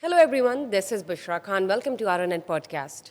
Hello everyone, this is Bushra Khan. Welcome to RNN Podcast.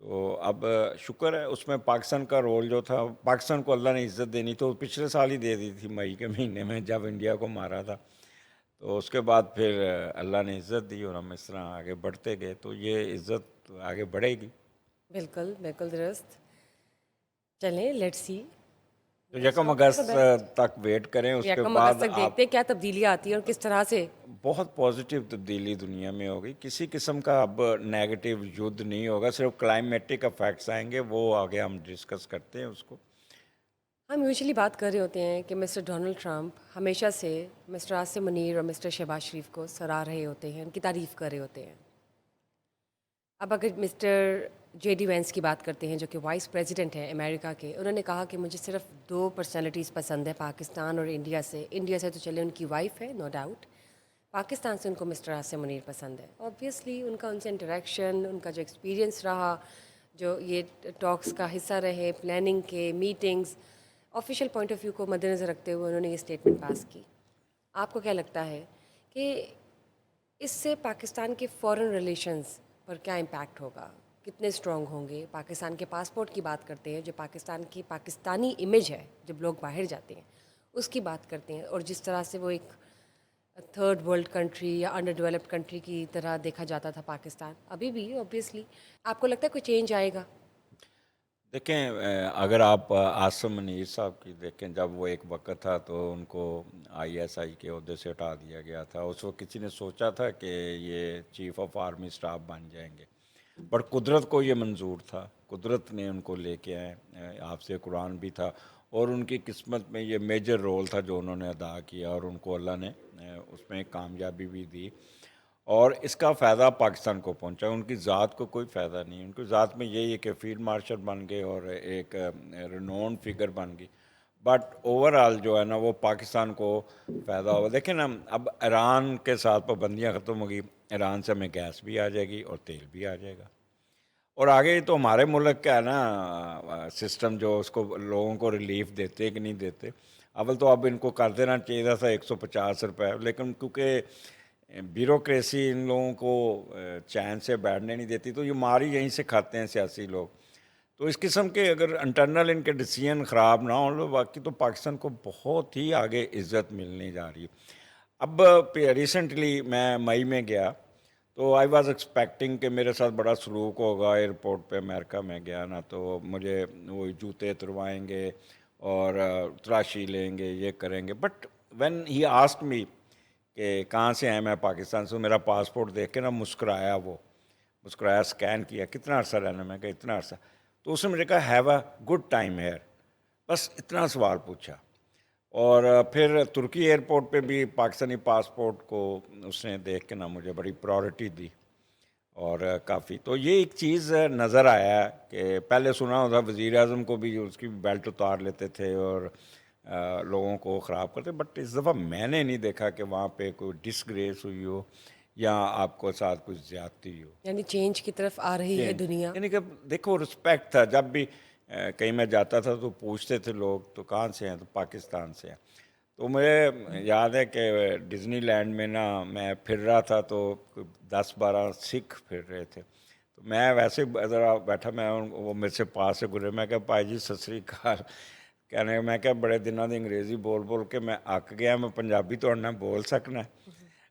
تو اب شکر ہے اس میں پاکستان کا رول جو تھا، پاکستان کو اللہ نے عزت دینی تو پچھلے سال ہی دے دی تھی مئی کے مہینے میں جب انڈیا کو مارا تھا. تو اس کے بعد پھر اللہ نے عزت دی اور ہم اس طرح آگے بڑھتے گئے، تو یہ عزت آگے بڑھے گی. بالکل بالکل درست. چلیں لیٹس سی. تو یکم اگست تک ویٹ کریں، اس کے یکم بعد اگست تک آپ دیکھتے ہیں کیا تبدیلیاں آتی ہیں اور کس طرح سے. بہت پازیٹیو تبدیلی دنیا میں ہوگی. کسی قسم کا اب نیگیٹو یدھ نہیں ہوگا، صرف کلائمیٹک افیکٹس آئیں گے، وہ آگے ہم ڈسکس کرتے ہیں اس کو. ہم یوزلی بات کر رہے ہوتے ہیں کہ مسٹر ڈونلڈ ٹرمپ ہمیشہ سے مسٹر عاصم منیر اور مسٹر شہباز شریف کو سراہ رہے ہوتے ہیں، ان کی تعریف کر رہے ہوتے ہیں. اب اگر مسٹر جے ڈی وینس کی بات کرتے ہیں جو کہ وائس پریزیڈنٹ ہیں امریکہ کے، انہوں نے کہا کہ مجھے صرف دو پرسنالٹیز پسند ہے پاکستان اور انڈیا سے. انڈیا سے تو چلے ان کی وائف ہے نو ڈاؤٹ، پاکستان سے ان کو مسٹر عاصم منیر پسند ہے. آبویسلی ان کا ان سے انٹریکشن، ان کا جو ایکسپیرینس رہا، جو یہ ٹاکس کا حصہ رہے، پلاننگ کے meetings, official point of view کو مد نظر رکھتے ہوئے انہوں نے یہ اسٹیٹمنٹ پاس کی. آپ کو کیا لگتا ہے کہ اس سے پاکستان کے فارن ریلیشنز پر کیا امپیکٹ ہوگا؟ کتنے اسٹرانگ ہوں گے؟ پاکستان کے پاسپورٹ کی بات کرتے ہیں، جو پاکستان کی پاکستانی امیج ہے جب لوگ باہر جاتے ہیں اس کی بات کرتے ہیں، اور جس طرح سے وہ ایک تھرڈ ورلڈ کنٹری یا انڈر ڈیولپڈ کنٹری کی طرح دیکھا جاتا تھا پاکستان، ابھی بھی اوبیسلی. آپ کو لگتا ہے کوئی چینج آئے گا؟ دیکھیں، اگر آپ عاصم منیر صاحب کی دیکھیں، جب وہ ایک وقت تھا تو ان کو آئی ایس آئی کے عہدے سے ہٹا دیا گیا تھا. اس وقت کسی نے سوچا تھا کہ یہ چیف آف آرمی اسٹاف بن جائیں گے، بٹ قدرت کو یہ منظور تھا، قدرت نے ان کو لے کے آئے. آپ سے قرآن بھی تھا، اور ان کی قسمت میں یہ میجر رول تھا جو انہوں نے ادا کیا، اور ان کو اللہ نے اس میں کامیابی بھی دی. اور اس کا فائدہ پاکستان کو پہنچا، ان کی ذات کو کوئی فائدہ نہیں. ان کی ذات میں یہی ہے کہ فیلڈ مارشل بن گئے اور ایک رینون فگر بن گئی، بٹ اوور آل جو ہے نا وہ پاکستان کو فائدہ ہوگا. دیکھیں نا، اب ایران کے ساتھ پابندیاں ختم ہوگی، ایران سے ہمیں گیس بھی آ جائے گی اور تیل بھی آ جائے گا. اور آگے تو ہمارے ملک کا ہے نا سسٹم، جو اس کو لوگوں کو ریلیف دیتے کہ نہیں دیتے. اول تو اب ان کو کر دینا چاہیے تھا 150 روپے، لیکن کیونکہ بیوروکریسی ان لوگوں کو چین سے بیٹھنے نہیں دیتی، تو یہ مار ہی یہیں سے کھاتے ہیں سیاسی لوگ. تو اس قسم کے اگر انٹرنل ان کے ڈیسیژن خراب نہ ہوں تو باقی تو پاکستان کو بہت ہی آگے عزت ملنے جا رہی ہے. اب ریسنٹلی میں مئی میں گیا تو آئی واز ایکسپیکٹنگ کہ میرے ساتھ بڑا سلوک ہوگا. ایئرپورٹ پہ امریکہ میں گیا نا، تو مجھے وہ جوتے اتروائیں گے اور تلاشی لیں گے، یہ کریں گے. بٹ وین ہی آسکڈ می کہ کہاں سے ہیں، میں پاکستان سے. میرا پاسپورٹ دیکھ کے نا مسکرایا، وہ مسکرایا، اسکین کیا، کتنا عرصہ رہنا. میں کہا اتنا عرصہ. تو اس نے مجھے کہا have a good time here, بس اتنا سوال پوچھا. اور پھر ترکی ایئرپورٹ پہ بھی پاکستانی پاسپورٹ کو اس نے دیکھ کے نا مجھے بڑی پرائورٹی دی، اور کافی. تو یہ ایک چیز نظر آیا کہ پہلے سنا ہوتا وزیر اعظم کو بھی اس کی بیلٹ اتار لیتے تھے اور لوگوں کو خراب کرتے، بٹ اس دفعہ میں نے نہیں دیکھا کہ وہاں پہ کوئی ڈسگریس ہوئی ہو یا آپ کو ساتھ کچھ زیادتی ہو. یعنی چینج کی طرف آ رہی ہے دنیا. یعنی کہ دیکھو رسپیکٹ تھا. جب بھی کہیں میں جاتا تھا تو پوچھتے تھے لوگ تو کہاں سے ہیں، تو پاکستان سے ہیں. تو مجھے یاد ہے کہ ڈزنی لینڈ میں نا میں پھر رہا تھا تو 10-12 سکھ پھر رہے تھے. تو میں ویسے ذرا بیٹھا، میں وہ میرے سے پاس سے گزرے. میں کہا پائی جی ست سری اکال. کہنے میں کہا بڑے دنوں دی انگریزی بول بول کے میں اک گیا، میں پنجابی تو نہ بول سکنا.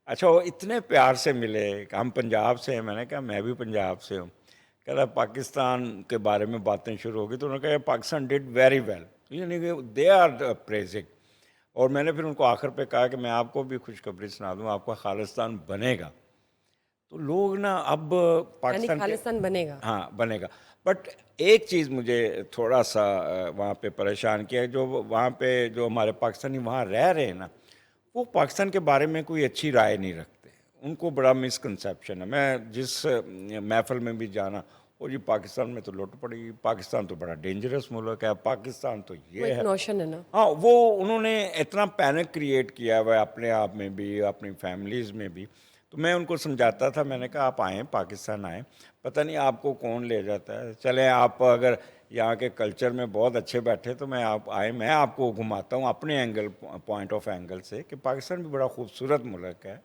اچھا، وہ اتنے پیار سے ملے کہ ہم پنجاب سے ہیں. میں نے کہا میں بھی پنجاب سے ہوں. کہتا پاکستان کے بارے میں باتیں شروع ہو گئی، تو انہوں نے کہا پاکستان ڈڈ ویری ویل، یعنی کہ دے آر پریزنگ. اور میں نے پھر ان کو آخر پہ کہا کہ میں آپ کو بھی خوشخبری سنا دوں، آپ کا خالصتان بنے گا. تو لوگ نا اب یعنی پاکستان کے خالصتان بنے گا. ہاں بنے گا. بٹ ایک چیز مجھے تھوڑا سا وہاں پہ پریشان کیا ہے، جو وہاں پہ جو ہمارے پاکستانی وہاں رہ رہے ہیں نا، وہ پاکستان کے بارے میں کوئی اچھی رائے نہیں رکھتے. ان کو بڑا مسکنسیپشن ہے. میں جس محفل میں بھی جانا، اور یہ پاکستان میں تو لوٹ پڑی، پاکستان تو بڑا ڈینجرس ملک ہے، پاکستان تو وہ یہ ایک ہے. نوشن ہے نا. ہاں، وہ انہوں نے اتنا پینک کریٹ کیا ہوا ہے اپنے آپ میں بھی، اپنی فیملیز میں بھی. تو میں ان کو سمجھاتا تھا، میں نے کہا آپ آئیں، پاکستان آئیں، پتہ نہیں آپ کو کون لے جاتا ہے. چلیں، آپ اگر یہاں کے کلچر میں بہت اچھے بیٹھے تو میں آپ آئیں، میں آپ کو گھماتا ہوں اپنے اینگل، پوائنٹ آف اینگل سے، کہ پاکستان بھی بڑا خوبصورت ملک ہے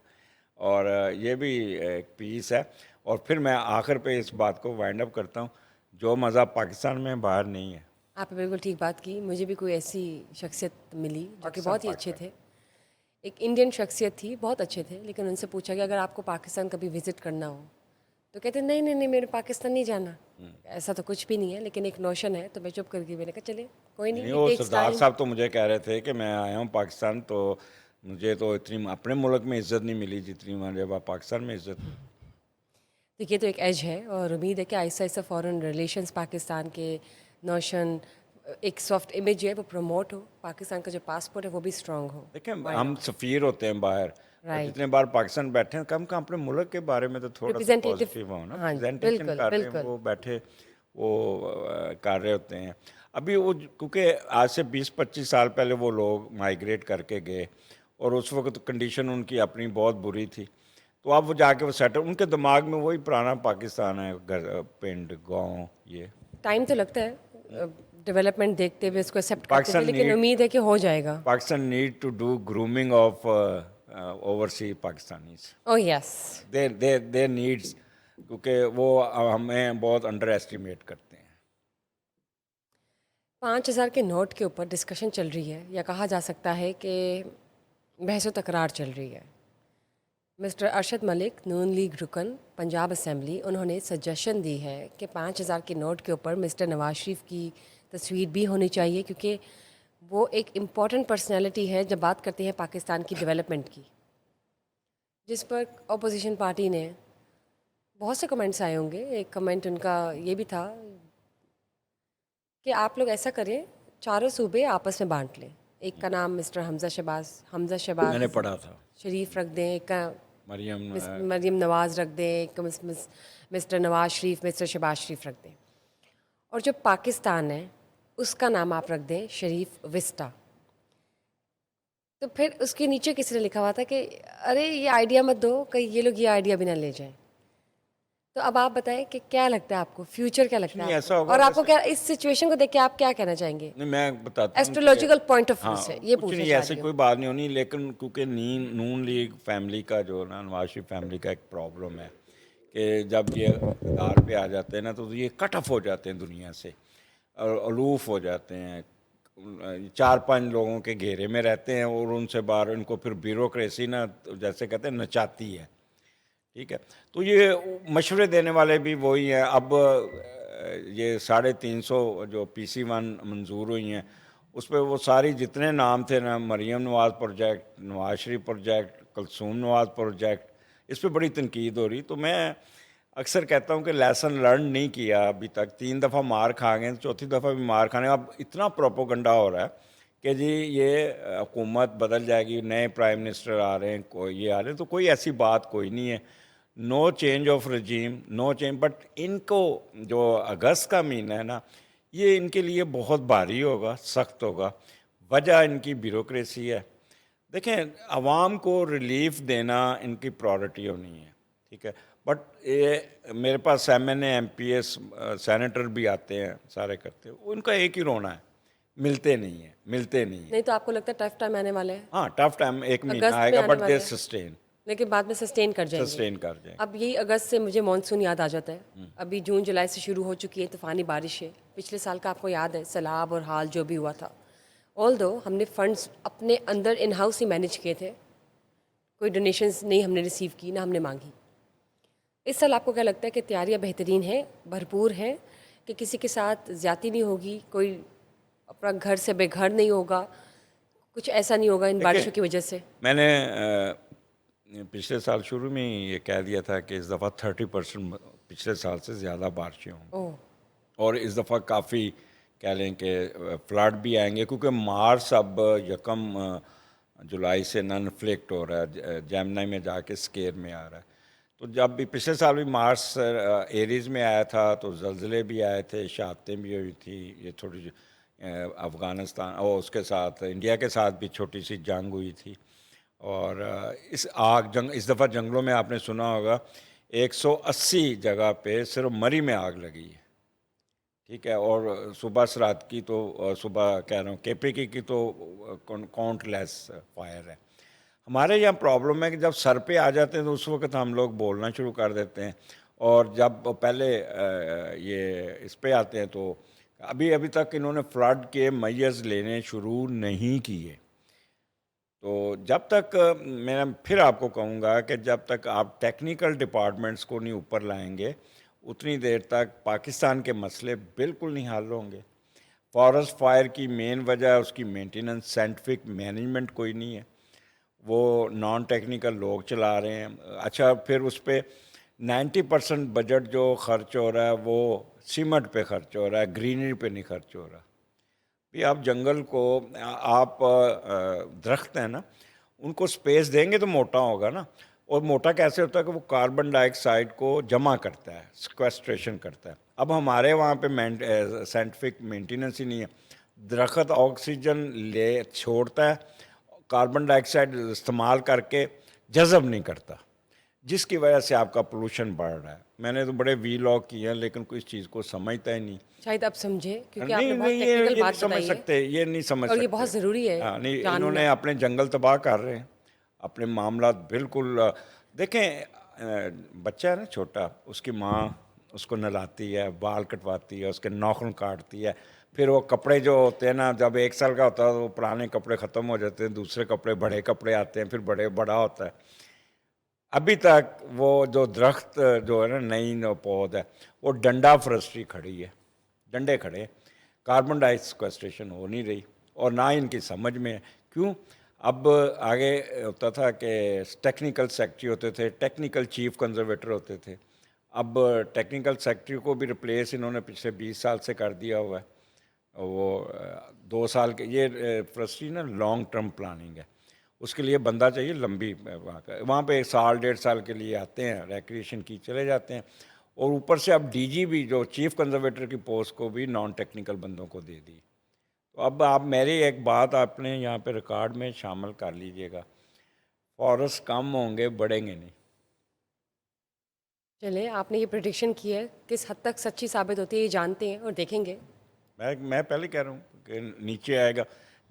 اور یہ بھی ایک پیس ہے. اور پھر میں آخر پہ اس بات کو وائنڈ اپ کرتا ہوں جو مزہ پاکستان میں باہر نہیں ہے. آپ نے بالکل ٹھیک بات کی. مجھے بھی کوئی ایسی شخصیت ملی جو کہ بہت ہی اچھے تھے. ایک انڈین شخصیت تھی, بہت اچھے تھے, لیکن ان سے پوچھا کہ اگر آپ کو پاکستان کبھی وزٹ کرنا ہو تو کہتے نہیں نہیں نہیں, میرے پاکستان نہیں جانا. ایسا تو کچھ بھی نہیں ہے, لیکن ایک نوشن ہے. تو میں چپ کر کے میں نے کہا چلے کوئی نہیں, نہیں, اٹ وہ ٹیکس سردار ٹائم. صاحب تو مجھے کہہ رہے تھے کہ میں آیا ہوں پاکستان تو مجھے تو اتنی اپنے ملک میں عزت نہیں ملی جتنی مجھے پاکستان میں عزت ملی. دیکھیے تو ایک ایج ہے, اور امید ہے کہ آہستہ آہستہ فارن ریلیشنس پاکستان کے نوشن, ایک سافٹ امیج ہے وہ پروموٹ ہو, پاکستان کا جو پاسپورٹ ہے وہ بھی اسٹرانگ ہو. دیکھیں ہم سفیر ہوتے ہیں باہر, اور جتنے بار پاکستان بیٹھے ہیں کم اپنے ملک کے بارے میں تو تھوڑا سا ریپرزینٹیٹیو. پازیٹیو ہو نا, ہاں پریزنٹیشن بالکل کر رہے ہیں, بالکل. وہ بیٹھے وہ کر رہے ہوتے ہیں. ابھی وہ کیونکہ آج سے 20-25 سال پہلے وہ لوگ مائیگریٹ کر کے گئے, اور اس وقت کنڈیشن ان کی اپنی بہت بری تھی, تو اب وہ جا کے وہ سیٹل, ان کے دماغ میں وہی پرانا پاکستان ہے, گھر پنڈ گاؤں. یہ ٹائم تو لگتا ہے ڈیولپمنٹ دیکھتے ہوئے اس کو ایکسیپٹ کرتے ہوئے, پاکستان لیکن امید ہے کہ ہو جائے گا. Pakistan need to do grooming of overseas Pakistanis. Oh yes. They needs, کیونکہ وہ ہمیں بہت انڈر ایسٹیمیٹ کرتے ہیں. 5,000 کے نوٹ کے اوپر ڈسکشن چل رہی ہے, یا کہا جا سکتا ہے کہ بحث و تکرار چل رہی ہے. مسٹر ارشد ملک, نون لیگ رکن پنجاب اسمبلی, انہوں نے سجیشن دی ہے کہ 5,000 کے نوٹ کے اوپر مسٹر نواز شریف کی تصویر بھی ہونی چاہیے, کیونکہ وہ ایک امپورٹنٹ پرسنالٹی ہے جب بات کرتے ہیں پاکستان کی ڈیولپمنٹ کی. جس پر اپوزیشن پارٹی نے بہت سے کمنٹس آئے ہوں گے. ایک کمنٹ ان کا یہ بھی تھا کہ آپ لوگ ایسا کریں, چاروں صوبے آپس میں بانٹ لیں. ایک کا نام مسٹر حمزہ میں نے شہباز پڑھا تھا, شریف رکھ دیں, ایک کا مریم مریم نواز رکھ دیں, ایک مسٹر نواز شریف, مسٹر شہباز شریف رکھ دیں, اور جو پاکستان ہے اس کا نام آپ رکھ دیں شریف وسٹا. تو پھر اس کے نیچے کسی نے لکھا ہوا تھا کہ ارے یہ آئیڈیا مت دو, کہیں یہ لوگ یہ آئیڈیا بھی نہ لے جائیں. تو اب آپ بتائیں کہ کیا لگتا ہے آپ کو, فیوچر کیا لگتا ہے آپ کو, اور آپ کو کیا اس سچویشن کو دیکھ کے آپ کیا کہنا چاہیں گے نہیں, میں بتاتا ہوں ایسٹرولوجیکل پوائنٹ آف ویو ہاں, سے, یہ کچھ پوچھنا نہیں, چاہ ایسے رہی ہوں. کوئی بات نہیں ہونی, لیکن کیونکہ نون لیگ فیملی کا جو نا, نواز شریف فیملی کا ایک پرابلم ہے کہ جب یہ اقتدار پہ آ جاتے ہیں نا تو یہ کٹ آف ہو جاتے ہیں دنیا سے, اور الوف ہو جاتے ہیں, 4-5 لوگوں کے گھیرے میں رہتے ہیں, اور ان سے باہر ان کو پھر بیوروکریسی نا جیسے کہتے ہیں نچاتی ہے. ٹھیک ہے, تو یہ مشورے دینے والے بھی وہی ہیں. اب یہ 350 جو PC1 منظور ہوئی ہیں, اس پہ وہ ساری جتنے نام تھے نا, Maryam Nawaz project, Nawaz Sharif project, Kulsoom Nawaz project, اس پہ بڑی تنقید ہو رہی. تو میں اکثر کہتا ہوں کہ لیسن لرن نہیں کیا ابھی تک, 3 دفعہ مار کھا گئے, چوتھی دفعہ بھی مار کھانے. اب اتنا پروپوگنڈا ہو رہا ہے کہ جی یہ حکومت بدل جائے گی, نئے پرائم منسٹر آ رہے ہیں, کوئی یہ آ رہے ہیں, تو کوئی ایسی بات کوئی نہیں ہے. No change of regime, no change. But ان کو جو اگست کا مہینہ ہے نا, یہ ان کے لیے بہت بھاری ہوگا, سخت ہوگا. وجہ ان کی بیوروکریسی ہے. دیکھیں, عوام کو ریلیف دینا ان کی پرائورٹی ہونی ہے, ٹھیک ہے. بٹ یہ میرے پاس MPS سینیٹر بھی آتے ہیں, سارے کرتے ہیں, ان کا ایک ہی رونا ہے, ملتے نہیں ہیں, ملتے نہیں ہیں. نہیں تو آپ کو لگتا ہے ٹف ٹائم آنے والے ہیں, ہاں, ٹف ٹائم ایک مہینہ اگست آئے میں گا, آنے بٹ والے دے ہیں, سسٹین لیکن بعد میں سسٹین کر جائیں گے. سسٹین کر جائیں. اب یہی اگست سے مجھے مانسون یاد آ جاتا ہے. ابھی جون جولائی سے شروع ہو چکی ہے طوفانی بارشیں. پچھلے سال کا آپ کو یاد ہے سیلاب اور حال جو بھی ہوا تھا. آل دو ہم نے فنڈز اپنے اندر ان ہاؤس ہی مینیج کیے تھے, کوئی ڈونیشنز نہیں ہم نے ریسیو کی, نہ ہم نے مانگی. اس سال آپ کو کیا لگتا ہے کہ تیاریاں بہترین ہیں, بھرپور ہیں, کہ کسی کے ساتھ زیادتی نہیں ہوگی, کوئی اپنا گھر سے بے گھر نہیں ہوگا, کچھ ایسا نہیں ہوگا ان بارشوں کی وجہ سے؟ میں نے پچھلے سال شروع میں ہی یہ کہہ دیا تھا کہ اس دفعہ 30% پچھلے سال سے زیادہ بارشیں ہوں, اوہ, اور اس دفعہ کافی کہہ لیں کہ فلڈ بھی آئیں گے, کیونکہ مارس اب 1 جولائی سے نن فلیکٹ ہو رہا ہے, جیمنائی میں جا کے سکیئر میں آ رہا ہے. تو جب بھی پچھلے سال بھی مارس ایریز میں آیا تھا تو زلزلے بھی آئے تھے, شہادتیں بھی ہوئی تھی, یہ تھوڑی افغانستان اور اس کے ساتھ انڈیا کے ساتھ بھی چھوٹی سی جنگ ہوئی تھی. اور اس دفعہ جنگلوں میں آپ نے سنا ہوگا 180 جگہ پہ صرف مری میں آگ لگی ہے, ٹھیک ہے. اور صبح سرات کی تو صبح کہہ رہا ہوں KPK کی تو کاؤنٹ لیس فائر ہے. ہمارے یہاں پرابلم ہے کہ جب سر پہ آ جاتے ہیں تو اس وقت ہم لوگ بولنا شروع کر دیتے ہیں, اور جب پہلے یہ اس پہ آتے ہیں تو ابھی تک انہوں نے فلڈ کے میئرز لینے شروع نہیں کیے. تو جب تک میں پھر آپ کو کہوں گا کہ جب تک آپ ٹیکنیکل ڈپارٹمنٹس کو نہیں اوپر لائیں گے اتنی دیر تک پاکستان کے مسئلے بالکل نہیں حل ہوں گے. فارسٹ فائر کی مین وجہ ہے اس کی مینٹیننس، سائنٹیفک مینجمنٹ کوئی نہیں ہے، وہ نان ٹیکنیکل لوگ چلا رہے ہیں. اچھا پھر اس پہ 90% بجٹ جو خرچ ہو رہا ہے وہ سیمنٹ پہ خرچ ہو رہا ہے، گرینری پہ نہیں خرچ ہو رہا. بھی آپ جنگل کو آپ درخت ہیں نا ان کو سپیس دیں گے تو موٹا ہوگا نا. اور موٹا کیسے ہوتا ہے کہ وہ کاربن ڈائی آکسائڈ کو جمع کرتا ہے، سیکویسٹریشن کرتا ہے. اب ہمارے وہاں پہ سائنٹیفک مینٹیننس ہی نہیں ہے. درخت آکسیجن چھوڑتا ہے، کاربن ڈائی آکسائڈ استعمال کر کے جذب نہیں کرتا، جس کی وجہ سے آپ کا پولوشن بڑھ رہا ہے. میں نے تو بڑے وی لاگ کیے ہیں لیکن کوئی اس چیز کو سمجھتا ہی نہیں. شاید آپ سمجھے کیونکہ آپ نے نہیں بہت یہ ٹیکنیکل نہیں بات سمجھ بتائی ہے سکتے، یہ نہیں سمجھ اور سکتے. یہ بہت ضروری ہے نہیں انہوں جاننا. نے اپنے جنگل تباہ کر رہے ہیں، اپنے معاملات بالکل. دیکھیں بچہ ہے نا چھوٹا، اس کی ماں اس کو نہلاتی ہے، بال کٹواتی ہے، اس کے ناخن کاٹتی ہے. پھر وہ کپڑے جو ہوتے ہیں نا جب 1 سال کا ہوتا ہے تو وہ پرانے کپڑے ختم ہو جاتے ہیں، دوسرے کپڑے بڑے کپڑے آتے ہیں، پھر بڑا ہوتا ہے. ابھی تک وہ جو درخت جو ہے نا نئی پود ہے وہ ڈنڈا فورسٹری کھڑی ہے، ڈنڈے کھڑے، کاربن ڈائی سیکویسٹریشن ہو نہیں رہی اور نہ ان کی سمجھ میں ہے. کیوں؟ اب آگے ہوتا تھا کہ ٹیکنیکل سیکٹری ہوتے تھے، ٹیکنیکل چیف کنزرویٹر ہوتے تھے. اب ٹیکنیکل سیکٹری کو بھی ریپلیس انہوں نے پچھلے 20 سال سے کر دیا ہوا ہے. وہ 2 سال کے یہ فورسٹری نا لانگ ٹرم پلاننگ ہے، اس کے لیے بندہ چاہیے لمبی. وہاں پہ 1 سال 1.5 سال کے لیے آتے ہیں، ریکریشن کی چلے جاتے ہیں. اور اوپر سے اب ڈی جی بھی جو چیف کنزرویٹر کی پوسٹ کو بھی نان ٹیکنیکل بندوں کو دے دی. تو اب آپ میری ایک بات آپ نے یہاں پہ ریکارڈ میں شامل کر لیجئے گا، فارسٹ کم ہوں گے، بڑھیں گے نہیں. چلے آپ نے یہ پریڈکشن کی ہے، کس حد تک سچی ثابت ہوتی ہے یہ جانتے ہیں اور دیکھیں گے. میں پہلے کہہ رہا ہوں کہ نیچے آئے گا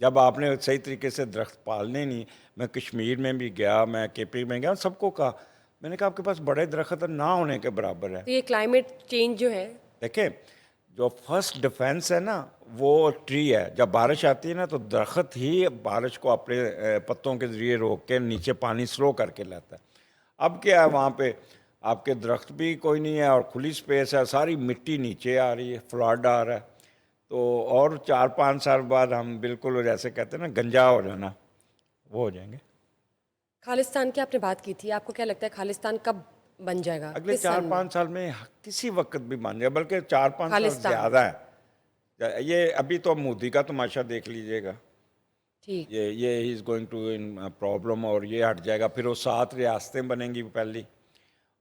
جب آپ نے صحیح طریقے سے درخت پالنے نہیں. میں کشمیر میں بھی گیا، میں کے پی میں گیا، سب کو کہا، میں نے کہا آپ کے پاس بڑے درخت نہ ہونے کے برابر ہے. تو یہ کلائمیٹ چینج جو ہے، دیکھیں جو فرسٹ ڈیفینس ہے نا وہ ٹری ہے. جب بارش آتی ہے نا تو درخت ہی بارش کو اپنے پتوں کے ذریعے روک کے نیچے پانی سلو کر کے لاتا ہے. اب کیا ہے وہاں پہ آپ کے درخت بھی کوئی نہیں ہے اور کھلی سپیس ہے، ساری مٹی نیچے آ رہی ہے، فلڈ آ رہا ہے. تو اور 4-5 سال بعد ہم بالکل جیسے کہتے ہیں نا گنجا ہو جانا، وہ ہو جائیں گے. خالستان کی آپ نے بات کی تھی، آپ کو کیا لگتا ہے خالستان کب بن جائے گا؟ اگلے کس چار سن میں پانچ سال میں کسی وقت بھی بن جائے، بلکہ 4-5 سال خالستان؟ زیادہ ہے. یہ ابھی تو مودی کا تماشا دیکھ لیجئے گا، ٹھیک. یہ ہی is going to in problem, اور یہ ہٹ جائے گا. پھر وہ 7 ریاستیں بنیں گی پہلی،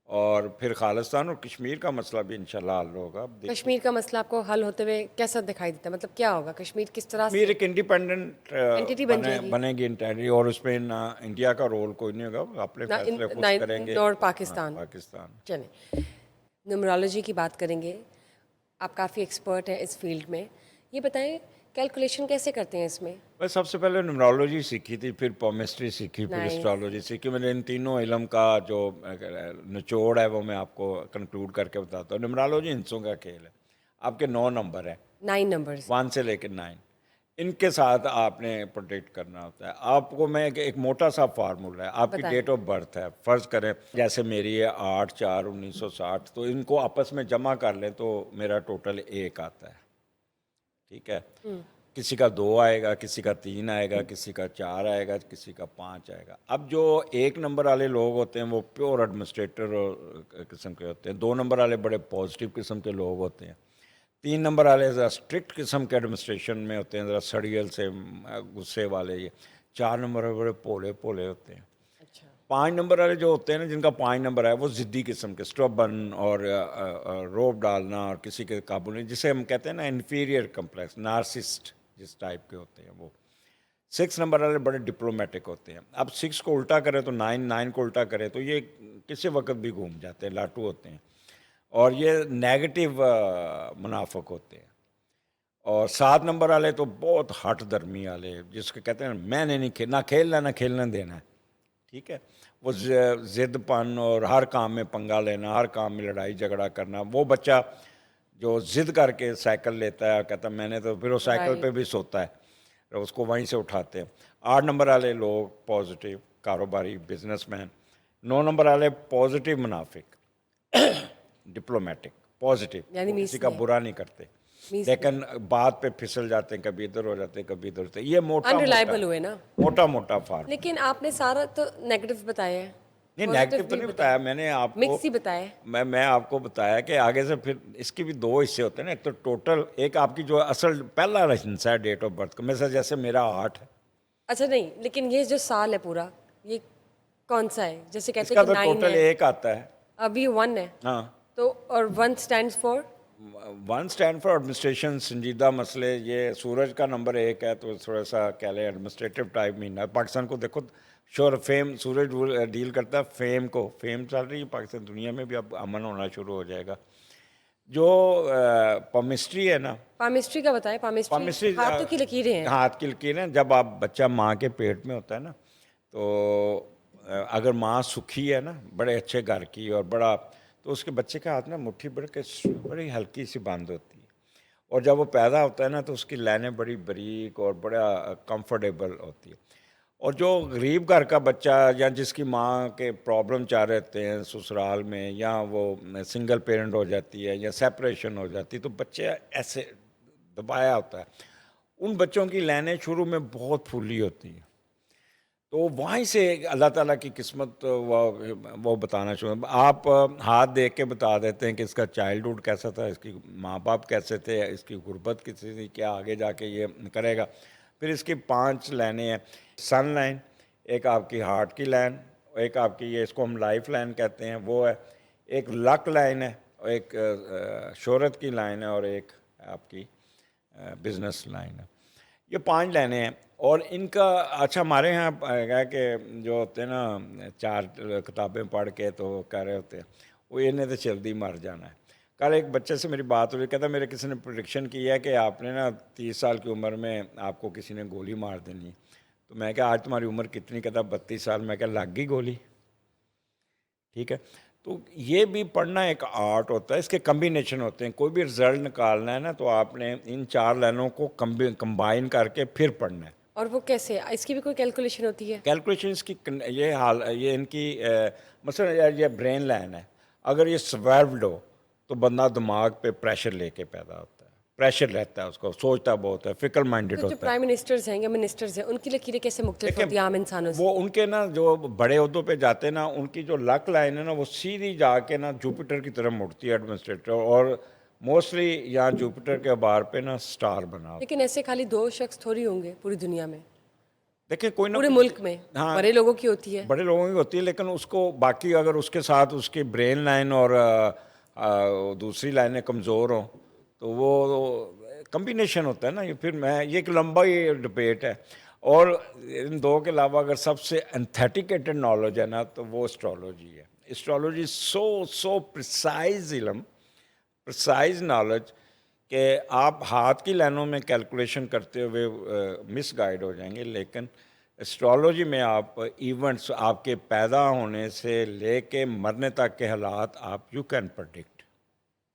اور پھر خالستان اور کشمیر کا مسئلہ بھی انشاءاللہ حل ہوگا. کشمیر کا مسئلہ آپ کو حل ہوتے ہوئے کیسا دکھائی دیتا ہے؟ مطلب کیا ہوگا؟ کشمیر کس طرح کشمیر سے ایک انڈیپینڈنٹ اینٹیٹی بن جائے گی؟ بنے گی انٹائرلی، اور اس میں انڈیا کا رول کوئی نہیں ہوگا، وہ اپنے فیصلے خود کریں گے. اور ہاں، پاکستان. پاکستان. چلیں نیومرولوجی کی بات کریں گے، آپ کافی ایکسپرٹ ہیں اس فیلڈ میں. یہ بتائیں کیلکولیشن کیسے کرتے ہیں اس میں؟ میں سب سے پہلے نیورولوجی سیکھی تھی، پھر پومیسٹری سیکھی، پھر Nice. اسٹرالوجی سیکھی. میں نے ان تینوں علم کا جو نچوڑ ہے وہ میں آپ کو کنکلوڈ کر کے بتاتا ہوں. نیورولوجی ہنسوں کا کھیل ہے. آپ کے 9 نمبر ہیں، 9 نمبرز. 1 سے لے کے 9، ان کے ساتھ آپ نے پروڈکٹ کرنا ہوتا ہے. آپ کو میں ایک موٹا سا فارمولا ہے، آپ کی بتائیں. ڈیٹ آف برتھ ہے، فرض کریں جیسے میری ہے 8/4/1960، تو ان کو آپس میں جمع کر لیں تو میرا ٹوٹل 1 آتا ہے. ٹھیک ہے، کسی کا 2 آئے گا، کسی کا 3 آئے گا، کسی کا 4 آئے گا، کسی کا 5 آئے گا. اب جو 1 نمبر والے لوگ ہوتے ہیں وہ پیور ایڈمنسٹریٹر قسم کے ہوتے ہیں. 2 نمبر والے بڑے پازیٹیو قسم کے لوگ ہوتے ہیں. 3 نمبر والے ذرا اسٹرکٹ قسم کے ایڈمنسٹریشن میں ہوتے ہیں، ذرا سڑیل سے غصے والے. یہ 4 نمبر والے بڑے پولے ہوتے ہیں. اچھا. 5 نمبر والے جو ہوتے ہیں نا، جن کا 5 نمبر ہے، وہ ضدی قسم کے، اسٹربن اور روب ڈالنا اور کسی کے قابو نہیں، جسے ہم کہتے ہیں نا انفیریئر کمپلیکس، نارسسٹ جس ٹائپ کے ہوتے ہیں وہ. 6 نمبر والے بڑے ڈپلومیٹک ہوتے ہیں. اب 6 کو الٹا کرے تو 9 کو الٹا کرے تو یہ کسی وقت بھی گھوم جاتے ہیں، لاٹو ہوتے ہیں، اور یہ نیگیٹو منافق ہوتے ہیں. اور 7 نمبر والے تو بہت ہٹ درمی والے، جس کو کہتے ہیں میں نے نہیں نہ کھیلنا نہ کھیلنا دینا ہے. ٹھیک ہے. وہ ضد پن اور ہر کام میں پنگا لینا, ہر کام میں لڑائی جھگڑا کرنا, وہ بچہ جو ضد کر کے سائیکل لیتا ہے کہتا میں نے, تو پھر وہ سائیکل پہ بھی سوتا ہے, اس کو وہیں سے اٹھاتے ہیں. 8 نمبر والے لوگ پازیٹیو کاروباری بزنس مین. 9 نمبر والے پازیٹیو منافق, ڈپلومیٹک, پازیٹیو, یعنی کسی کا برا نہیں کرتے, لیکن بات پہ پھسل جاتے ہیں, کبھی ادھر ہو جاتے ہیں کبھی ادھر ہوتے ہیں. یہ انریلائبل ہوئے نا. موٹا فارم. لیکن آپ نے سارا تو نیگیٹو بتایا ہے, نہیں نیگیٹو تو نہیں بتایا میں نے آپ کو, مکس ہی بتایا ہے. میں آپ کو بتایا کہ آگے سے پھر اس کی بھی 2 حصے ہوتے ہیں نا. ایک تو ٹوٹل, ایک آپ کی جو اصل پہلا حصہ ہے ڈیٹ آف برتھ کا, مثلا جیسے میرا 8 ہے. اچھا نہیں, لیکن یہ جو سال ہے پورا, یہ کون سا ہے؟ جیسے اس کہتے کا ہیں تو کہ 9 ٹوٹل ہے, 1 آتا ہے. ابھی 1 ہے. ہاں, تو اور 1 stands for 1 stand for administration, سنجیدہ مسئلے. یہ سورج کا نمبر 1 ہے تو تھوڑا سا کہہ لیں ایڈمنسٹریٹو ٹائپ مہینہ. پاکستان کو دیکھو شور فیم, سورج ڈیل کرتا ہے فیم کو. فیم چل رہی ہے پاکستان, دنیا میں بھی اب امن ہونا شروع ہو جائے گا. جو پامسٹری ہے نا, پامسٹری کا بتائیں. پامسٹری ہاتھوں کی لکیریں ہیں. ہاتھ کی لکیریں. جب آپ بچہ ماں کے پیٹ میں ہوتا ہے نا, تو اگر ماں سکھی ہے نا, بڑے اچھے گھر کی اور بڑا, تو اس کے بچے کا ہاتھ نا مٹھی بڑی ہلکی سی بند ہوتی ہے. اور جب وہ پیدا ہوتا ہے نا تو اس کی لائنیں بڑی باریک اور بڑا کمفرٹیبل ہوتی ہے. اور جو غریب گھر کا بچہ, یا جس کی ماں کے پرابلم چاہ رہتے ہیں سسرال میں, یا وہ سنگل پیرنٹ ہو جاتی ہے یا سیپریشن ہو جاتی ہے, تو بچے ایسے دبایا ہوتا ہے. ان بچوں کی لائنیں شروع میں بہت پھولی ہوتی ہیں. تو وہیں سے اللہ تعالیٰ کی قسمت وہ بتانا شروع. آپ ہاتھ دیکھ کے بتا دیتے ہیں کہ اس کا چائلڈہڈ کیسا تھا, اس کی ماں باپ کیسے تھے, اس کی غربت کسی تھی, کیا آگے جا کے یہ کرے گا. پھر اس کی 5 لائنیں ہیں. سن لائن, ایک آپ کی ہارٹ کی لائن, ایک آپ کی یہ اس کو ہم لائف لائن کہتے ہیں وہ ہے, ایک لک لائن ہے, اور ایک شہرت کی لائن ہے, اور ایک آپ کی بزنس لائن ہے. یہ 5 لائنیں ہیں. اور ان کا اچھا ہمارے یہاں ہے کہ جو ہوتے ہیں نا 4 کتابیں پڑھ کے تو کہہ رہے ہوتے ہیں وہ انہیں تو جلدی مر جانا ہے. کل ایک بچے سے میری بات ہو رہی, کہتا میرے کسی نے پریڈکشن کی ہے کہ آپ نے نا 30 سال کی عمر میں آپ کو کسی نے گولی مار دینی. تو میں کہا آج تمہاری عمر کتنی؟ کہتا 32 سال. میں کہا لگ گئی گولی. ٹھیک ہے, تو یہ بھی پڑھنا ایک آرٹ ہوتا ہے, اس کے کمبینیشن ہوتے ہیں. کوئی بھی رزلٹ نکالنا ہے نا تو آپ نے ان 4 لائنوں کو کمبائن کر کے پھر پڑھنا ہے. اور وہ کیسے, اس کی بھی کوئی کیلکولیشن ہوتی ہے؟ کیلکولیشن اس کی یہ ان کی مثلا یہ برین لائن ہے. اگر یہ سویرڈ ہو تو بندہ دماغ پہ پریشر لے کے پیدا ہوتا ہے, پریشر رہتا ہے, اس کو سوچتا بہت ہے, فکر مائنڈڈ تو جو ہوتا ہے. پرائم منسٹرز ہیں یا منسٹرز ہیں, ان کی لکیریں کیسے مختلف ہوتی ہیں عام انسانوں سے؟ وہ ان کے نا جو بڑے عہدوں پہ جاتے ہیں نا, ان کی جو لک لائن ہے نا وہ سیدھی جا کے نا جوپیٹر کی طرف مڑتی ہے, ایڈمنسٹریٹر. اور موسٹلی یہاں جوپیٹر کے بار پہ نا سٹار بنا. لیکن ایسے خالی 2 شخص تھوڑی ہوں گے پوری دنیا میں, دیکھیں کوئی نہ پورے ملک میں. ہاں, بڑے لوگوں کی ہوتی ہے, بڑے لوگوں کی ہوتی ہے, لیکن اس کو باقی اگر اس کے ساتھ اس کی برین لائن اور دوسری لائنیں کمزور ہوں تو وہ کمبینیشن ہوتا ہے نا. یہ پھر یہ ایک لمبا ہی ڈبیٹ ہے. اور ان 2 کے علاوہ اگر سب سے انتھیٹیکیٹڈ نالج ہے نا تو وہ اسٹرالوجی ہے. اسٹرالوجی سو پریسائز علم, پریسائز نالج کہ آپ ہاتھ کی لائنوں میں کیلکولیشن کرتے ہوئے مس گائیڈ ہو جائیں گے. لیکن اسٹرالوجی میں آپ ایونٹس آپ کے پیدا ہونے سے لے کے مرنے تک کے حالات آپ یو کین پرڈکٹ.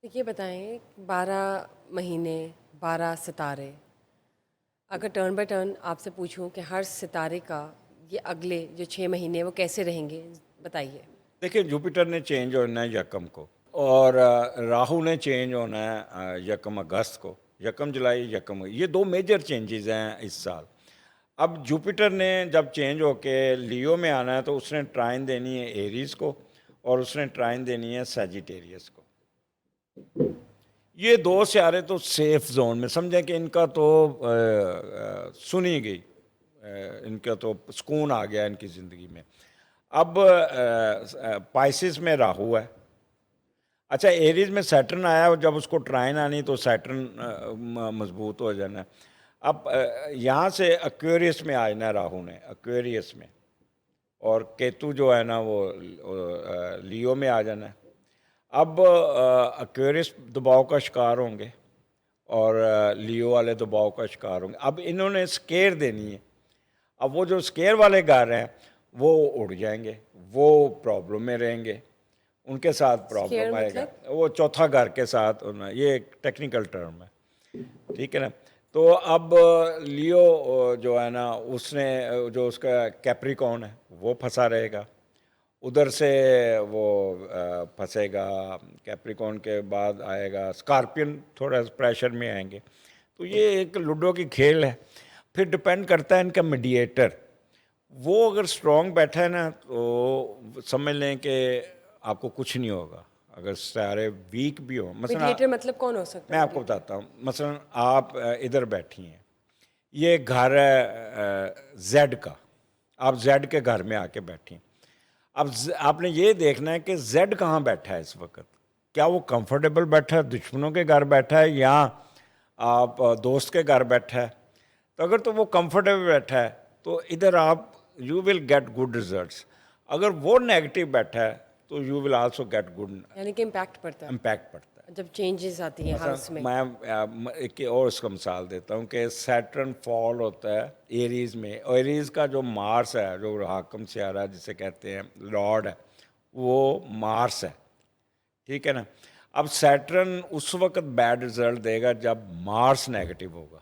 یہ بتائیں 12 مہینے 12 ستارے, اگر ٹرن بائی ٹرن آپ سے پوچھوں کہ ہر ستارے کا یہ اگلے جو 6 مہینے وہ کیسے رہیں گے, بتائیے. دیکھیں جوپیٹر نے چینج ہونا ہے 1 کو, اور راہو نے چینج ہونا ہے 1 اگست کو, 1 جولائی 1. یہ 2 میجر چینجز ہیں اس سال. اب جوپیٹر نے جب چینج ہو کے لیو میں آنا ہے تو اس نے ٹرائن دینی ہے ایریز کو, اور اس نے ٹرائن دینی ہے سیجیٹیریس کو. یہ 2 سیارے تو سیف زون میں, سمجھیں کہ ان کا تو سنی گئی, ان کا تو سکون آ گیا ان کی زندگی میں. اب پائسس میں راہو ہے. اچھا ایریز میں سیٹرن آیا, اور جب اس کو ٹرائن آنی تو سیٹرن مضبوط ہو جانا ہے. اب یہاں سے ایکویریس میں آ جانا ہے راہو نے, ایکویریس میں, اور کیتو جو ہے نا وہ لیو میں آ جانا ہے. اب ایکویریس دباؤ کا شکار ہوں گے اور لیو والے دباؤ کا شکار ہوں گے. اب انہوں نے سکیئر دینی ہے. اب وہ جو سکیئر والے گھر ہیں وہ اڑ جائیں گے, وہ پرابلم میں رہیں گے, ان کے ساتھ پرابلم آئے گا. وہ چوتھا گھر کے ساتھ یہ ایک ٹیکنیکل ٹرم ہے, ٹھیک ہے نا. تو اب لیو جو ہے نا اس نے جو اس کا کیپریکون ہے وہ پھنسا رہے گا, ادھر سے وہ پھنسے گا. کیپریکون کے بعد آئے گا اسکارپین, تھوڑا پریشر میں آئیں گے. تو یہ ایک لوڈو کی کھیل ہے. پھر ڈپینڈ کرتا ہے ان کا میڈیٹر, وہ اگر اسٹرانگ بیٹھا ہے نا تو سمجھ لیں کہ آپ کو کچھ نہیں ہوگا. اگر سارے ویک بھی ہوں, مثلا میڈیٹر مطلب کون ہو سکتا میں آپ کو بتاتا ہوں, مثلا آپ ادھر بیٹھی ہیں, یہ گھر ہے زیڈ کا, آپ زیڈ کے گھر میں آ کے بیٹھی ہیں. اب آپ نے یہ دیکھنا ہے کہ زیڈ کہاں بیٹھا ہے اس وقت, کیا وہ کمفرٹیبل بیٹھا ہے, دشمنوں کے گھر بیٹھا ہے, یا آپ دوست کے گھر بیٹھا ہے. تو اگر تو وہ کمفرٹیبل بیٹھا ہے تو ادھر آپ you will get good results. اگر وہ نیگیٹو بیٹھا ہے تو you will also get good یعنی کہ امپیکٹ پڑتا امپیکٹ پڑتا ہے. ہے جب چینجز آتی ہیں ہاؤس میں. میں ایک اور اس کا مثال دیتا ہوں کہ سیٹرن فال ہوتا ہے ایریز میں. ایریز کا جو مارس ہے, جو حاکم سیارہ جسے کہتے ہیں لارڈ ہے, وہ مارس ہے, ٹھیک ہے نا. اب سیٹرن اس وقت بیڈ رزلٹ دے گا جب مارس نیگیٹو ہوگا.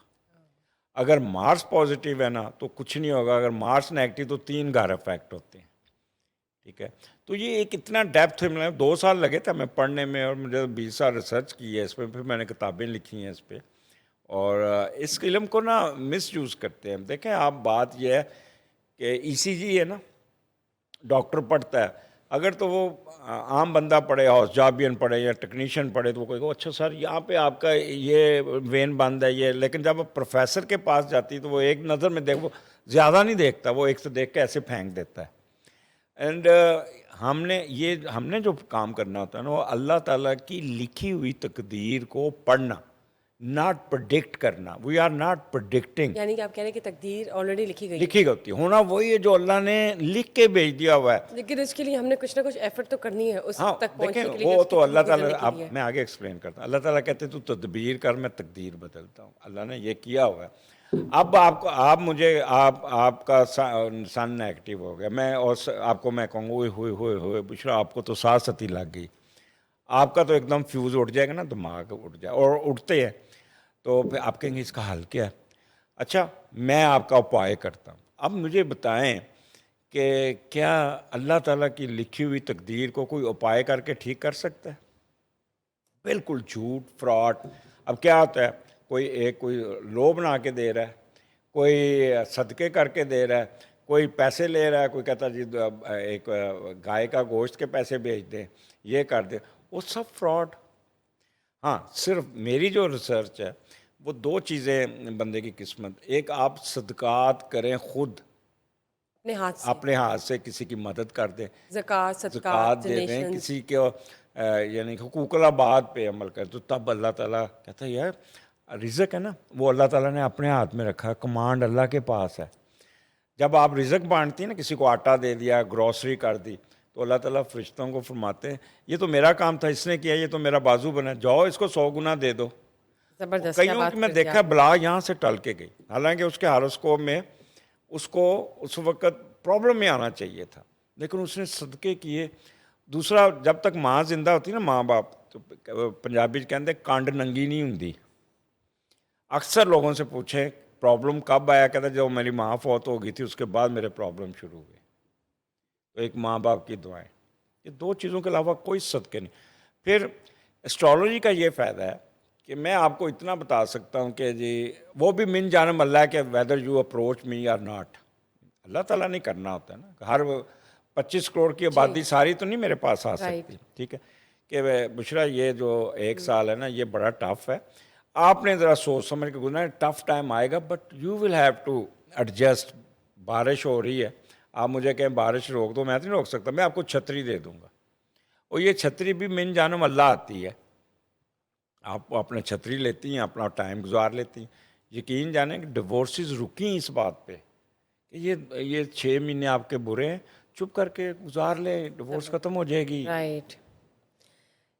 اگر مارس پازیٹیو ہے نا تو کچھ نہیں ہوگا, اگر مارس نیگیٹو تو 3 گھر افیکٹ ہوتے ہیں, ٹھیک ہے. تو یہ ایک اتنا ڈیپتھ ہے, 2 سال لگے تھے ہمیں پڑھنے میں, اور مجھے 20 سال ریسرچ کی ہے اس پہ, پھر میں نے کتابیں لکھی ہیں اس پہ. اور اس علم کو نا مس یوز کرتے ہیں. دیکھیں آپ, بات یہ ہے کہ ای سی جی ہے نا, ڈاکٹر پڑھتا ہے, اگر تو وہ عام بندہ پڑھے, ہاؤس جابین پڑھے یا ٹیکنیشین پڑھے, تو وہ کہے گا اچھا سر یہاں پہ آپ کا یہ وین بند ہے یہ. لیکن جب وہ پروفیسر کے پاس جاتی تو وہ ایک نظر میں وہ زیادہ نہیں دیکھتا, وہ ایک سے دیکھ کے ایسے پھینک دیتا ہے. اینڈ ہم نے جو کام کرنا ہوتا ہے نا, وہ اللہ تعالیٰ کی لکھی ہوئی تقدیر کو پڑھنا, ناٹ پرڈکٹ کرنا. We are not predicting. یعنی کہ آپ کہہ رہے ہیں کہ تقدیر آلریڈی لکھی گئی ہے, لکھی ہوتی ہے, ہونا وہی ہے جو اللہ نے لکھ کے بھیج دیا ہوا ہے. لیکن اس کے لیے ہم نے کچھ نہ کچھ ایفرٹ تو کرنی ہے اس ہاں تک دیکھیں, پہنچنے کے لیے. وہ تو اللہ تعالیٰ, اب میں آگے ایکسپلین کرتا ہوں. اللہ تعالیٰ کہتے ہیں تو تدبیر کر, میں تقدیر بدلتا ہوں. اللہ نے یہ کیا ہوا ہے. اب آپ کا سن نیگیٹو ہو گیا, میں اور آپ کو میں کہوں گا ہوئے بشرا آپ کو تو ساتھ ستی لگ گئی, آپ کا تو ایک دم فیوز اٹھ جائے گا نا, دماغ اٹھ جائے, اور اٹھتے ہیں تو پھر آپ کہیں گے اس کا حل کیا ہے. اچھا میں آپ کا اپائے کرتا ہوں. اب مجھے بتائیں کہ کیا اللہ تعالیٰ کی لکھی ہوئی تقدیر کو کوئی اپائے کر کے ٹھیک کر سکتا ہے؟ بالکل جھوٹ, فراڈ. اب کیا ہوتا ہے, کوئی لو بنا کے دے رہا ہے, کوئی صدقے کر کے دے رہا ہے, کوئی پیسے لے رہا ہے, کوئی کہتا ہے جی ایک گائے کا گوشت کے پیسے بھیج دیں, یہ کر دیں, وہ سب فراڈ. ہاں صرف میری جو ریسرچ ہے وہ 2 چیزیں بندے کی قسمت. ایک آپ صدقات کریں خود اپنے ہاتھ سے, کسی کی مدد کر دیں, زکوٰۃ, زکوٰۃ دے دیں, کسی کے یعنی حقوق العباد پہ عمل کریں, تو تب اللہ تعالیٰ کہتا ہے یار رزق ہے نا وہ اللہ تعالیٰ نے اپنے ہاتھ میں رکھا ہے, کمانڈ اللہ کے پاس ہے. جب آپ رزق بانٹتی ہیں نا, کسی کو آٹا دے دیا, گروسری کر دی, تو اللہ تعالیٰ فرشتوں کو فرماتے ہیں یہ تو میرا کام تھا, اس نے کیا, یہ تو میرا بازو بنا, جاؤ اس کو 100 گنا دے دو. زبردست. کئیوں کی میں دیکھا بلا یہاں سے ٹل کے گئی, حالانکہ اس کے ہاروسکوپ میں اس کو اس وقت پرابلم میں آنا چاہیے تھا, لیکن اس نے صدقے کیے. دوسرا, جب تک ماں زندہ ہوتی نا, ماں باپ, تو پنجابی کہتے کنڈ ننگی نہیں ہوتی. اکثر لوگوں سے پوچھیں پرابلم کب آیا, کہتا جب میری ماں فوت ہو گئی تھی اس کے بعد میرے پرابلم شروع ہوئے. تو ایک ماں باپ کی دعائیں, یہ 2 چیزوں کے علاوہ کوئی صدقے نہیں. پھر اسٹرالوجی کا یہ فائدہ ہے کہ میں آپ کو اتنا بتا سکتا ہوں کہ جی وہ بھی من جانب اللہ کہ ویدر یو اپروچ می اور ناٹ. اللہ تعالیٰ نہیں کرنا ہوتا ہے نا, ہر 25 کروڑ کی آبادی ساری تو نہیں میرے پاس آ سکتی, ٹھیک ہے. کہ بشرا یہ جو 1 سال ہے نا یہ بڑا ٹف ہے, آپ نے ذرا سوچ سمجھ کے گزرنا ہے. ٹف ٹائم آئے گا but you will have to adjust. بارش ہو رہی ہے, آپ مجھے کہیں بارش روک دو, میں تو نہیں روک سکتا, میں آپ کو چھتری دے دوں گا, اور یہ چھتری بھی من جانب اللہ آتی ہے. آپ اپنے چھتری لیتی ہیں, اپنا ٹائم گزار لیتی ہیں. یقین جانیں کہ ڈیورسز رکی اس بات پہ کہ یہ 6 مہینے آپ کے برے ہیں, چپ کر کے گزار لیں, ڈیورس ختم ہو جائے گی. رائٹ.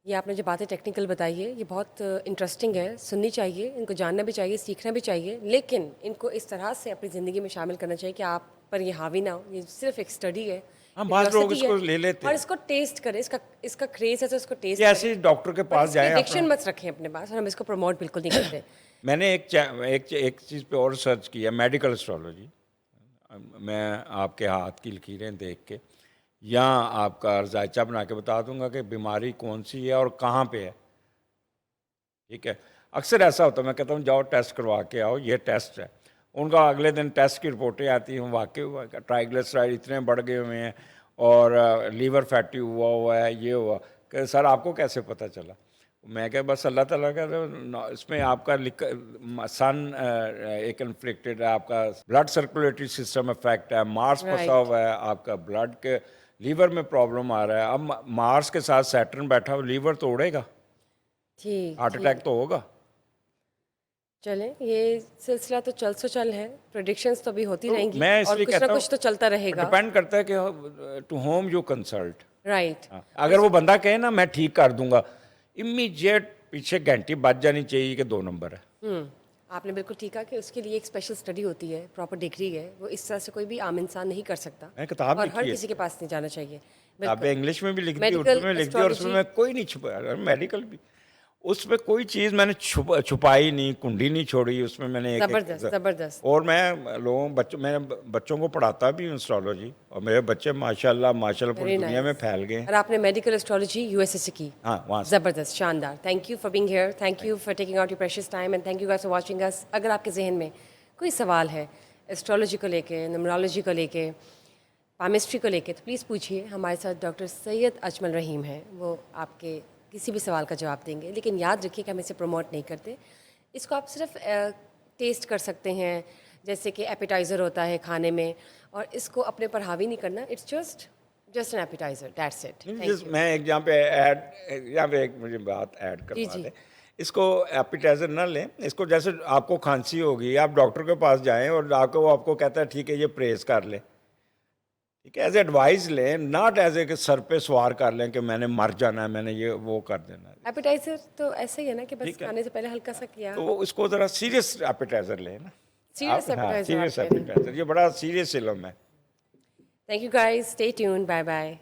یہ آپ نے جو باتیں ٹیکنیکل بتائی ہے یہ بہت انٹرسٹنگ ہے, سننی چاہیے, ان کو جاننا بھی چاہیے, سیکھنا بھی چاہیے, لیکن ان کو اس طرح سے اپنی زندگی میں شامل کرنا چاہیے کہ آپ پر یہ حاوی نہ ہو. یہ صرف ایک اسٹڈی ہے, ہاں بعض لوگ اس curiosity کو ہے, لے لیتے اور ہیں. اس کو ٹیسٹ کریں, اس کا کریز ہے تو اس کو ٹیسٹ یہ کریں, ایسے ڈاکٹر کے پر پاس اس کی جائیں ایڈکشن مت رکھیں اپنے پاس, اور ہم اس کو پروموٹ بالکل نہیں کرتے. میں نے ایک چیز پہ اور ریسرچ کیا, میڈیکل اسٹرالوجی. میں آپ کے ہاتھ کی لکیریں دیکھ کے یا آپ کا ذائچہ بنا کے بتا دوں گا کہ بیماری کون سی ہے اور کہاں پہ ہے. ٹھیک ہے, اکثر ایسا ہوتا ہے, میں کہتا ہوں جاؤ ٹیسٹ کروا کے آؤ, یہ ٹیسٹ ہے, ان کا اگلے دن ٹیسٹ کی رپورٹیں آتی ہیں, واقعی ہوا کہ ٹرائیگلیسرائڈ اتنے بڑھ گئے ہوئے ہیں اور لیور فیٹی ہوا ہے, یہ ہوا. کہ سر آپ کو کیسے پتہ چلا؟ میں کہ بس اللہ تعالیٰ کا اس میں آپ کا سن ایک انفلیکٹڈ ہے, آپ کا بلڈ سرکولیٹری سسٹم افیکٹ ہے, مارس پھنسا ہوا ہے, آپ کا بلڈ کے لیور میں پرابلم آ رہا ہے. اب مارس کے ساتھ سیٹرن بیٹھا ہو, لیور تو اڑے گا, ٹھیک ہارٹ اٹیک تو ہوگا. چلیں, یہ سلسلہ تو چل ہے, پریڈکشنز تو ابھی ہوتی رہیں گی میں اس اور لیے کچھ نہ کہتا کچھ تو چلتا رہے ہوں گا. ڈپینڈ کرتا ہے کہ to whom you consult. Right. اگر وہ بندہ کہے نا میں ٹھیک کر دوں گا, امیجیٹ پیچھے گھنٹی بچ جانی چاہیے کہ 2 نمبر ہے. آپ نے بالکل ٹھیک کہا کہ اس کے لیے ایک اسپیشل اسٹڈی ہوتی ہے, پراپر ڈگری ہے, وہ اس طرح سے کوئی بھی عام انسان نہیں کر سکتا, میں کتاب اور ہر لکھی ہے, کسی کے پاس نہیں جانا چاہیے. کتابیں انگلش میں بھی لکھ دی, میڈیکل اردو میں لکھ دی, اور اس میں ایسٹرالوجی, کوئی نہیں چھپایا. میڈیکل بھی اس میں کوئی چیز میں نے چھپائی نہیں, کنڈی نہیں چھوڑی, اس میں نے ایک زبردست. اور میں میں بچوں کو پڑھاتا بھی ہوں اسٹرالوجی, اور میرے بچے ماشاء اللہ پوری دنیا میں پھیل گئے. اور آپ نے میڈیکل ایسٹرالوجی یو ایس اے سے کی. ہاں وہاں. زبردست, شاندار. Thank you for being here, thank you for taking out your precious time, and thank you guys for watching us. اگر آپ کے ذہن میں کوئی سوال ہے ایسٹرالوجی کو لے کے, نمرولوجی کو لے کے, پامسٹری کو لے کے, تو پلیز پوچھیے. ہمارے ساتھ ڈاکٹر سید اجمل رحیم ہیں, وہ آپ کے کسی بھی سوال کا جواب دیں گے. لیکن یاد رکھیے کہ ہم اسے پروموٹ نہیں کرتے, اس کو آپ صرف ٹیسٹ کر سکتے ہیں, جیسے کہ ایپیٹائزر ہوتا ہے کھانے میں, اور اس کو اپنے پر حاوی نہیں کرنا. It's just an appetizer, that's it. میں ایک یہاں پہ ایک مجھے بات ایڈ کروا دیں. اس کو ایپیٹائزر نہ لیں, اس کو جیسے آپ کو کھانسی ہوگی, آپ ڈاکٹر کے پاس جائیں اور وہ آپ کو کہتا ہے ٹھیک ہے یہ پریز کر لیں, ٹھیک ہے, ایز ایڈوائز لیں, ناٹ ایز اے کہ سر پہ سوار کر لیں کہ میں نے مر جانا ہے, میں نے یہ وہ کر دینا ہے. ایپیٹائزر تو ایسا ہی ہے نا کہ بس کھانے سے پہلے ہلکا سا کیا, تو اس کو ذرا سیریس ایپیٹائزر لیں نا, سیریس ایپیٹائزر. سیریس ایپیٹائزر, یہ بڑا سیریس علم ہے. Thank you guys, stay tune, bye bye.